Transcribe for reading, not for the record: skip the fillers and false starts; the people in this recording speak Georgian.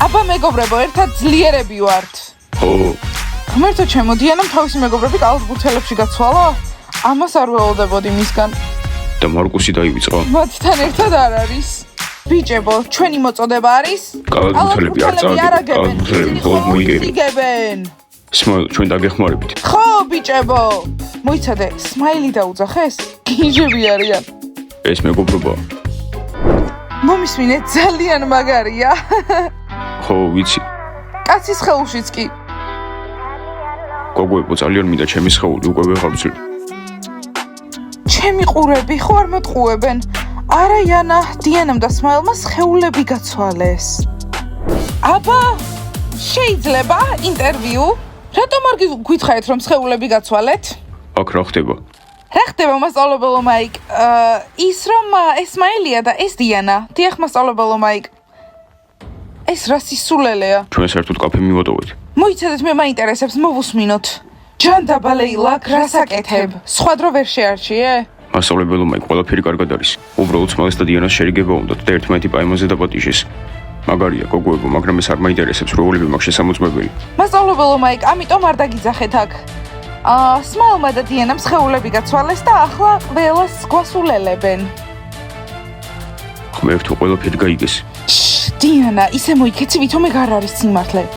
აბა მეგობრებო, ერთად ძლიერები ვართ. ხო, ღმერთო ჩემო, დიანამ თავისი მეგობრები კალათბურთელებში გაცვალა? ამას არ ველოდებოდი მისგან. და მარკუსი დაივიწყა. მათთან ერთად არ არის. ბიჭებო, ჩვენი მოწოდება არის? კალათბურთელები არ წავიდნენ, კალათბურთელები მხოლოდ მოიგებენ. იგებენ. სმაილ, ჩვენ დაგეხმარებით. ხო, ბიჭებო. მოიცადე, სმაილი დაუძახეს? გინჯები არიან. ეს მეგობრობა. მომისმინეთ, ძალიან მაგარია. ხო, ვიცი. კაცის ხეულშიც კი. გოგოებო, ძალიან მინდა ჩემი სხეული უკვე ვეღარ ვცვლი. ჩემი ყურები ხო არ მოტყუებენ. არა იანა, დიანამ და სმაილმა სხეულები გაცვალეს. აბა, შეიძლება ინტერვიუ? რატომ არ გითხარით რომ სხეულები გაცვალეთ? აქ რა ხდება? რა ხდება მასწავლებელო მაიკ? ის რომ ეს სმაილია და ეს დიანა. დიახ, მასწავლებელო მაიკ. ეს რა სისულელეა? ჩვენ საერთოდ კაფე მივატოვეთ. მოიცადეთ, მე მაინტერესებს, მოვუსმინოთ. ჯანდაბა ლეილა, გრასაკეთებ. სხვა დრო ვერ შეარჩიე? მასწავლებელო მაიკ, ყველაფერი კარგად არის. უბრალოდ სმაილს და დიანას შერიგება უნდათ და ერთმანეთი პაემაზე დაპატიჟეს. მაგარია, გოგოებო, მაგრამ ეს არ მაინტერესებს, როლები მაქვს შესამოწმებელი. მასწავლებელო მაიკ, ამიტომ არ დაგიძახეთ აქ. სმაილმა და დიანამ სხეულები გაცვალეს და ახლა ყველას გვასულელებენ. ღმერთო, ყველაფერი გაიგეს. დიანა, ისე მოიქეცი, ვითომ ეგ არ არის სიმართლე.